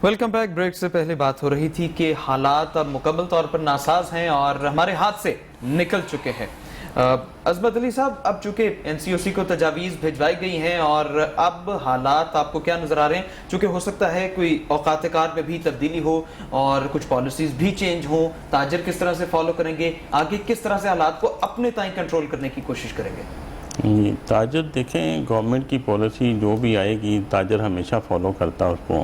[SPEAKER 1] Welcome back. ब्रेक से पहले बात हो रही थी कि हालात अब मुकम्मल तौर पर नासाज हैं और हमारे हाथ से निकल चुके हैं। अजमत अली साहब, अब चूंकि NCOC को तजावीज़ भिजवाई गई हैं और अब हालात आपको क्या नज़र आ रहे हैं? चूंकि हो सकता है कोई औकात कार में भी तब्दीली हो और कुछ पॉलिसीज़ भी चेंज हों, ताजर किस तरह से फॉलो करेंगे, आगे किस तरह से हालात को अपने ताईं कंट्रोल करने की कोशिश करेंगे?
[SPEAKER 3] ताजर देखें, गवर्नमेंट की पॉलिसी जो भी आएगी ताजर हमेशा फॉलो करता है उसको,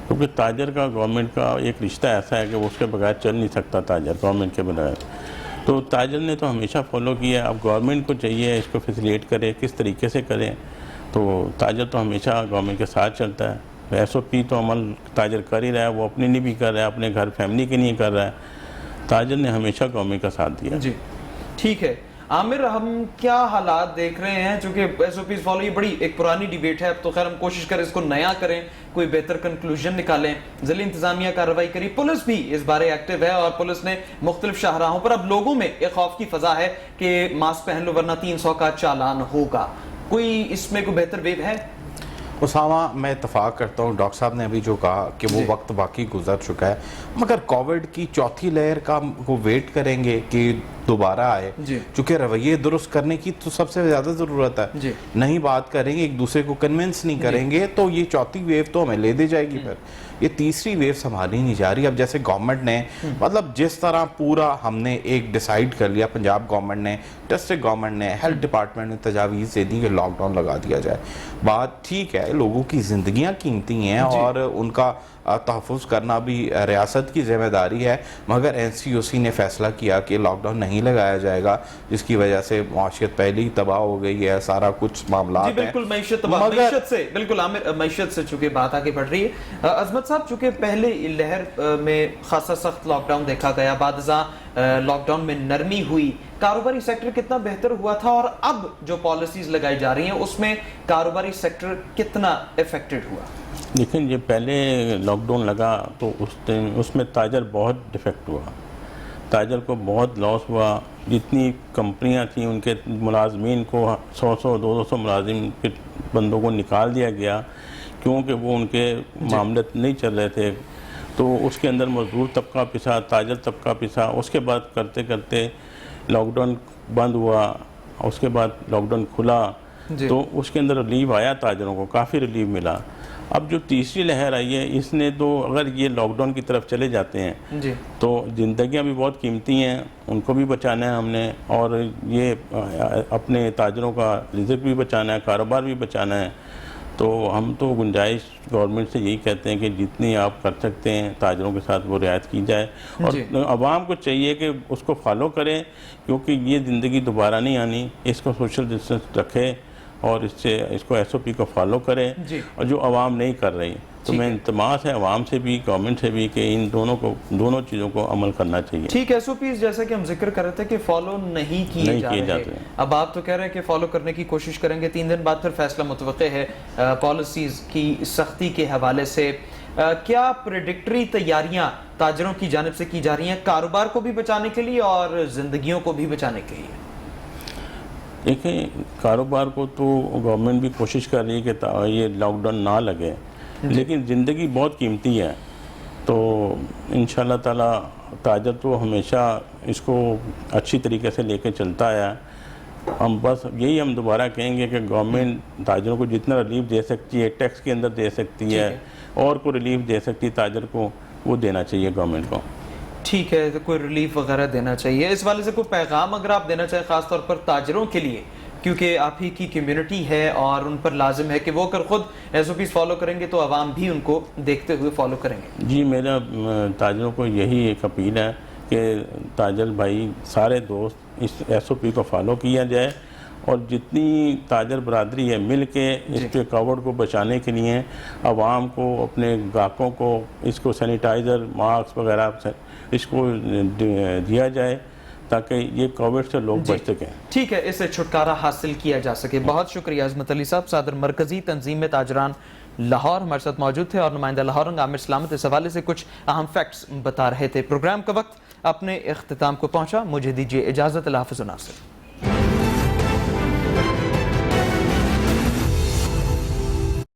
[SPEAKER 3] क्योंकि ताजर का गवर्नमेंट का एक रिश्ता ऐसा है कि वो उसके बगैर चल नहीं सकता ताजर, गवर्नमेंट के बगैर। तो ताजर ने तो हमेशा फॉलो किया, अब गवर्नमेंट को चाहिए इसको फैसिलिटेट करे, किस तरीके से करें। तो ताजर तो हमेशा गवर्नमेंट के साथ चलता है। SOP तो अमल ताजर कर ही रहा है, वो अपने लिए भी कर रहा है, अपने घर फैमिली के लिए कर रहा है। ताजर ने हमेशा गवर्नमेंट का साथ दिया।
[SPEAKER 1] जी ठीक है आमिर, हम क्या हालात देख रहे हैं? चूंकि SOPs फॉलो, ये बड़ी एक पुरानी डिबेट है, अब तो खैर हम कोशिश करें इसको नया करें, कोई बेहतर कंक्लूजन निकालें। ज़िला इंतजामिया कार्रवाई करी, पुलिस भी इस बारे एक्टिव है और पुलिस ने मुख्तलिफ शाहराहों पर, अब लोगों में एक खौफ की फजा है कि मास्क पहन लो वरना 300 का चालान होगा। कोई इसमें कोई बेहतर वेव है?
[SPEAKER 2] उसामा, मैं इतफाक करता हूँ डॉक्टर साहब ने अभी जो कहा कि वो वक्त वाकई गुजर चुका है, मगर कोविड की चौथी लहर का वो वेट करेंगे कि दोबारा आए, चूंकि रवैये दुरुस्त करने की तो सबसे ज़्यादा ज़रूरत है। नहीं बात करेंगे, एक दूसरे को कन्विंस नहीं करेंगे, तो ये चौथी वेव तो हमें ले दे जाएगी। फिर ये तीसरी वेव संभाली नहीं जा रही। अब जैसे गवर्नमेंट ने मतलब जिस तरह पूरा हमने एक डिसाइड कर लिया, पंजाब गवर्नमेंट ने, डिस्ट्रिक्ट गवर्नमेंट ने, हेल्थ डिपार्टमेंट ने तजावीज़ दे दी कि लॉकडाउन लगा दिया जाए। बात ठीक है, लोगों की ज़िंदगियाँ कीमती हैं और उनका तहफ़्फ़ुज़ करना भी रियासत की ज़िम्मेदारी है, मगर NCOC ने फैसला किया कि लॉकडाउन नहीं लगाया जाएगा, जिसकी वजह से माशियत पहले ही तबाह हो गई है, सारा कुछ मामला है।
[SPEAKER 1] बिल्कुल मईशत से, बिल्कुल आमिर, मईशत से चूंकि बात आगे बढ़ रही है। अजमत साहब, चूंकि पहले लहर में खासा सख्त लॉकडाउन देखा गया, बादज़ा लॉकडाउन में नरमी हुई, कारोबारी सेक्टर कितना बेहतर हुआ था और अब जो पॉलिसीज लगाई जा रही हैं उसमें कारोबारी सेक्टर कितना इफेक्टेड हुआ?
[SPEAKER 3] लेकिन ये पहले लॉकडाउन लगा तो उस टाइम उसमें ताजर बहुत डिफेक्ट हुआ, ताजर को बहुत लॉस हुआ। जितनी कंपनियां थी उनके मुलाजमीन को 100-200 मुलाजिम के बंदों को निकाल दिया गया, क्योंकि वो उनके मामले नहीं चल रहे थे। तो उसके अंदर मजदूर तबका पिसा, ताजर तबका पिसा। उसके बाद करते करते लॉकडाउन बंद हुआ, उसके बाद लॉकडाउन खुला, तो उसके अंदर रिलीफ आया, ताजरों को काफ़ी रिलीफ मिला। अब जो तीसरी लहर आई है, इसने तो अगर ये लॉकडाउन की तरफ चले जाते हैं जी, तो ज़िंदगियां भी बहुत कीमती हैं, उनको भी बचाना है हमने, और ये अपने ताजरों का रिज़्क भी बचाना है, कारोबार भी बचाना है। तो हम तो गुंजाइश गवर्नमेंट से यही कहते हैं कि जितनी आप कर सकते हैं ताजरों के साथ वो रियायत की जाए, और आवाम को चाहिए कि उसको फॉलो करें, क्योंकि ये ज़िंदगी दोबारा नहीं आनी। इसको सोशल डिस्टेंस रखें और इसको SOP को फॉलो करें, और जो आवाम नहीं कर रही, तो मैं इंतमास है आवाम से भी, गवर्नमेंट से भी, कि इन दोनों चीज़ों को अमल करना चाहिए। ठीक,
[SPEAKER 1] SOPs जैसे कि हम जिक्र कर रहे थे कि फॉलो नहीं किए जाते हैं, अब आप तो कह रहे हैं कि फॉलो करने की कोशिश करेंगे। 3 दिन बाद फिर फैसला मुतवक्के है पॉलिसीज की सख्ती के हवाले से। क्या प्रेडिक्टरी तैयारियां ताजरों की जानिब से की जा रही हैं, कारोबार को भी बचाने के लिए और जिंदगियों को भी बचाने के लिए?
[SPEAKER 3] देखें, कारोबार को तो गवर्नमेंट भी कोशिश कर रही है कि ये लॉकडाउन ना लगे, लेकिन ज़िंदगी बहुत कीमती है। तो इंशाल्लाह ताला ताजर तो हमेशा इसको अच्छी तरीके से लेके चलता है। हम बस यही हम दोबारा कहेंगे कि गवर्नमेंट ताजरों को जितना रिलीफ दे सकती है, टैक्स के अंदर दे सकती है, और को रिलीफ दे सकती है ताजर को, वो देना चाहिए गवर्नमेंट को।
[SPEAKER 1] ठीक है, तो कोई रिलीफ वगैरह देना चाहिए। इस वाले से कोई पैगाम अगर आप देना चाहें खासतौर पर ताजरों के लिए, क्योंकि आप ही की कम्युनिटी है और उन पर लाजिम है कि वो अगर खुद SOPs फॉलो करेंगे तो आवाम भी उनको देखते हुए फॉलो करेंगे।
[SPEAKER 3] जी, मेरा ताजरों को यही एक अपील है कि ताजर भाई सारे दोस्त इस SOP को फॉलो किया जाए, और जितनी ताजर बरादरी है मिल के इस पे कोविड को बचाने के लिए आवाम को, अपने ग्राहकों को इसको सैनिटाइज़र, मास्क वगैरह इसको दिया जाए, ताकि ये कोविड से लोग बच सकें।
[SPEAKER 1] ठीक है, इससे छुटकारा हासिल किया जा सके। बहुत शुक्रिया अजमत अली साहब, सदर मरकजी तंजीम में ताजरान लाहौर हमारे साथ मौजूद थे, और नुमाइंदा लाहौर आमिर सलामत इस हवाले से कुछ अहम फैक्ट्स बता रहे थे। प्रोग्राम का वक्त अपने इख्तिताम को पहुंचा, मुझे दीजिए इजाज़त। अल्लाह हाफ़िज़।